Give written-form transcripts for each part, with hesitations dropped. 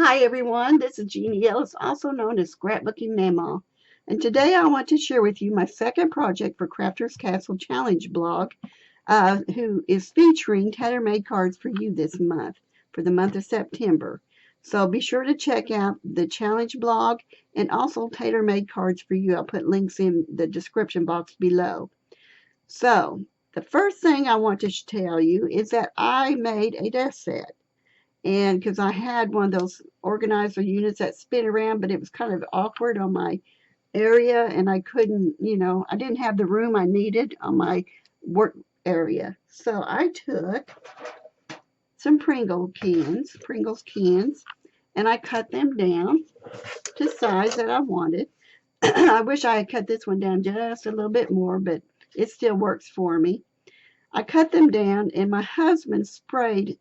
Hi everyone, this is Jeannie Ellis, also known as Scrapbooking Mama. And today I want to share with you my second project for Crafters Castle Challenge blog, who is featuring tailor-made cards for you this month, for the month of September. So be sure to check out the challenge blog and also tailor-made cards for you. I'll put links in the description box below. So the first thing I want to tell you is that I made a desk set. And because I had one of those organizer units that spin around, but it was kind of awkward on my area, and I couldn't, I didn't have the room I needed on my work area. So I took some Pringles cans, and I cut them down to size that I wanted. I wish I had cut this one down just a little bit more, but it still works for me. I cut them down, and my husband sprayed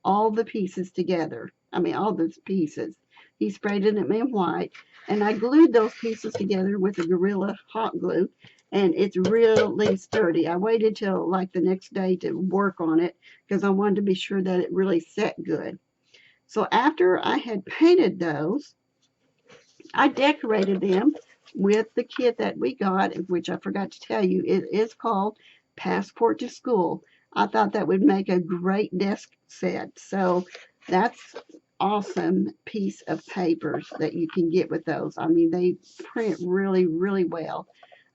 all the pieces together. I mean, all the pieces. He sprayed them in white, and I glued those pieces together with a Gorilla hot glue, and it's really sturdy. I waited till like the next day to work on it because I wanted to be sure that it really set good. So after I had painted those, I decorated them with the kit that we got, which I forgot to tell you, it is called Passport to School. I thought that would make a great desk set. So that's awesome piece of papers that you can get with those. I mean, they print really, really well.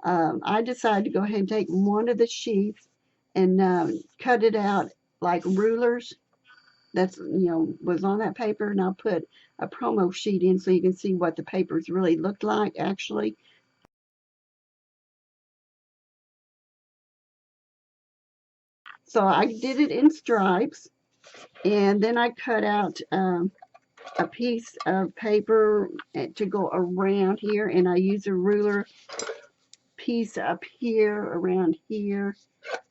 I decided to go ahead and take one of the sheets and cut it out like rulers that's was on that paper, and I'll put a promo sheet in so you can see what the papers really looked like actually. So I did it in stripes, and then I cut out a piece of paper to go around here, and I use a ruler piece up here around here.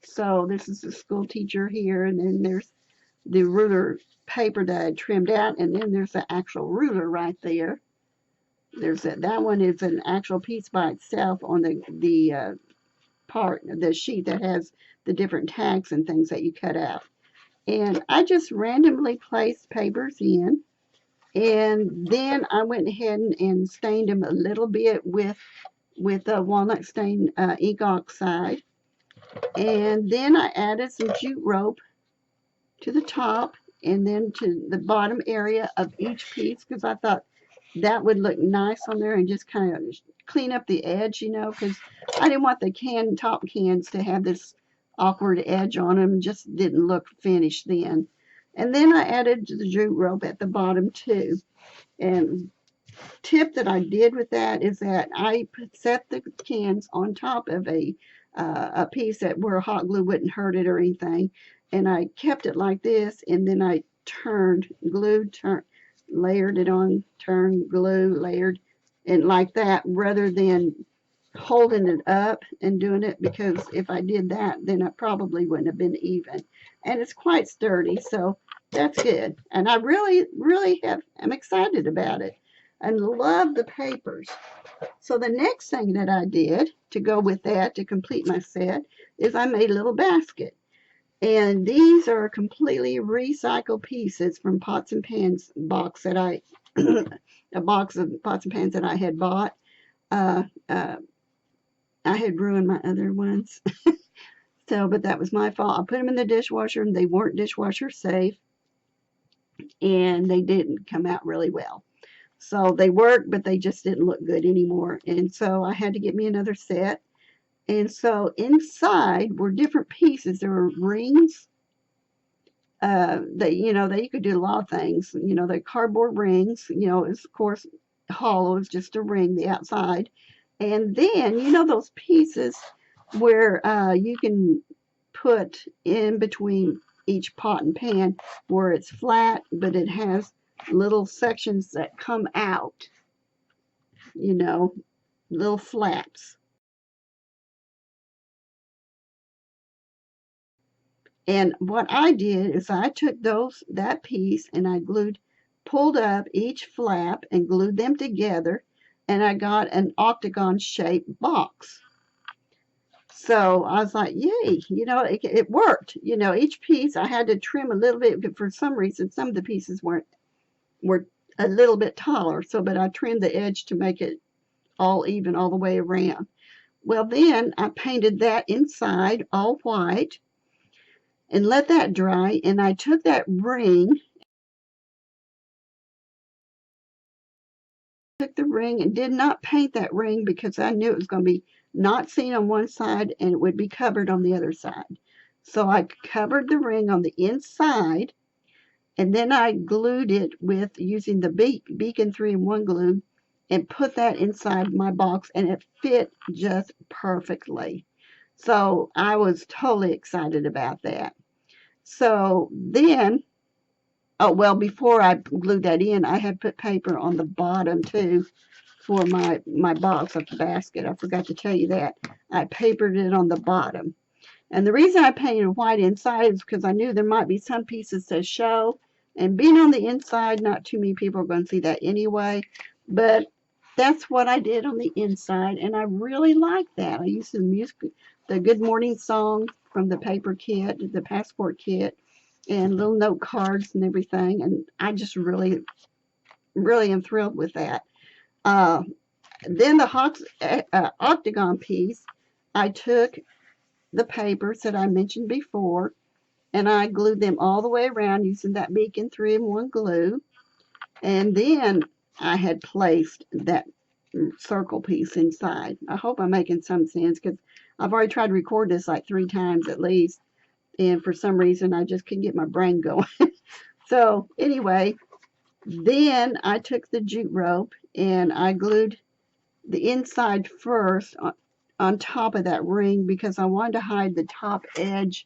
So this is the school teacher here, and then there's the ruler paper that I trimmed out, and then there's the actual ruler right there. That one is an actual piece by itself on the part the sheet that has the different tags and things that you cut out. And I just randomly placed papers in, and then I went ahead and stained them a little bit with a walnut stain ink oxide, and then I added some jute rope to the top and then to the bottom area of each piece because I thought that would look nice on there and just kind of clean up the edge, because I didn't want the top cans to have this awkward edge on them. Just didn't look finished then. And then I added the jute rope at the bottom too. And tip that I did with that is that I set the cans on top of a piece that where hot glue wouldn't hurt it or anything, and I kept it like this, and then I layered it on, turned, glue, layered, and like that, rather than holding it up and doing it, because if I did that, then it probably wouldn't have been even. And it's quite sturdy, so that's good. And I really, really am excited about it and love the papers. So the next thing that I did to go with that to complete my set is I made a little basket. And these are completely recycled pieces from Pots and Pans box that a box of pots and pans that I had bought. Uh, uh, I had ruined my other ones. So, but that was my fault. I put them in the dishwasher and they weren't dishwasher safe, and they didn't come out really well. So they worked, but they just didn't look good anymore. And so I had to get me another set. And so inside were different pieces. There were rings. That you could do a lot of things. The cardboard rings. It's of course hollow. It's just a ring, the outside. And then those pieces where you can put in between each pot and pan where it's flat, but it has little sections that come out, little flaps. And what I did is I took that piece and I pulled up each flap and glued them together, and I got an octagon shaped box. So I was like, yay, it worked. Each piece I had to trim a little bit, but for some reason, some of the pieces were a little bit taller, but I trimmed the edge to make it all even all the way around. Well, then I painted that inside all white and let that dry, and I took that ring, and did not paint that ring because I knew it was going to be not seen on one side and it would be covered on the other side. So I covered the ring on the inside, and then I glued it with using the Beacon 3-in-1 glue and put that inside my box, and it fit just perfectly. So I was totally excited about that. So then, oh well, before I glued that in, I had put paper on the bottom too for my box of the basket. I forgot to tell you that. I papered it on the bottom. And the reason I painted white inside is because I knew there might be some pieces that show. And being on the inside, not too many people are going to see that anyway. But that's what I did on the inside, and I really like that. I used the Good Morning song from the paper kit, the passport kit, and little note cards and everything. And I just really, really am thrilled with that. Then the octagon piece, I took the papers that I mentioned before, and I glued them all the way around using that Beacon 3-in-1 glue. And then I had placed that circle piece inside. I hope I'm making some sense because I've already tried to record this like 3 times at least, and for some reason I just couldn't get my brain going. So anyway, then I took the jute rope and I glued the inside first on top of that ring because I wanted to hide the top edge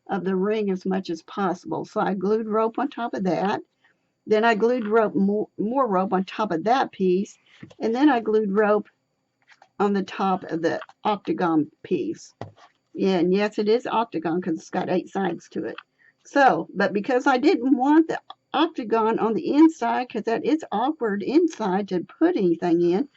of the ring as much as possible. So I glued rope on top of that. Then I glued more rope on top of that piece. And then I glued rope on the top of the octagon piece. Yeah, and yes, it is octagon because it's got 8 sides to it. So, but because I didn't want the octagon on the inside because that is awkward inside to put anything in,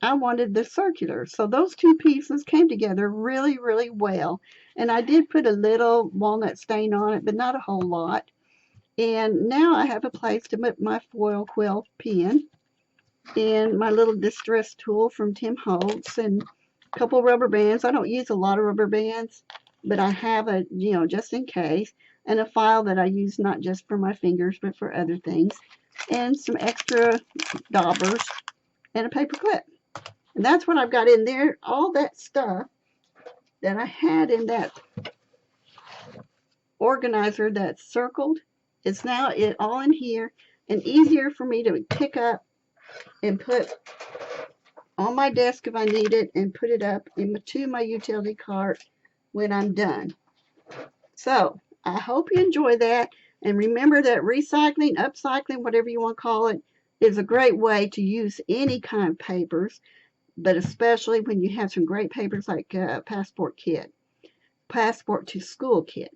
I wanted the circular. So those 2 pieces came together really, really well. And I did put a little walnut stain on it, but not a whole lot. And now I have a place to put my foil quill pen and my little distress tool from Tim Holtz and a couple rubber bands. I don't use a lot of rubber bands, but I have a, just in case, and a file that I use not just for my fingers, but for other things, and some extra daubers and a paper clip. And that's what I've got in there. All that stuff that I had in that organizer that's circled is now all in here and easier for me to pick up and put on my desk if I need it and put it up into my utility cart when I'm done. So I hope you enjoy that, and remember that recycling, upcycling, whatever you want to call it, is a great way to use any kind of papers, but especially when you have some great papers like passport to school kit.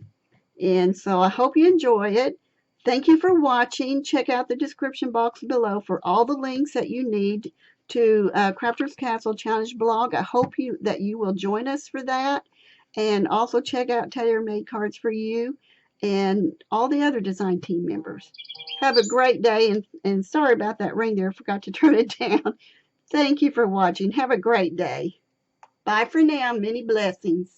And so I hope you enjoy it. Thank you for watching. Check out the description box below for all the links that you need to Crafters Castle Challenge blog. I hope that you will join us for that. And also check out Tailor Made Cards for You and all the other design team members. Have a great day, and sorry about that ring there. I forgot to turn it down. Thank you for watching. Have a great day. Bye for now. Many blessings.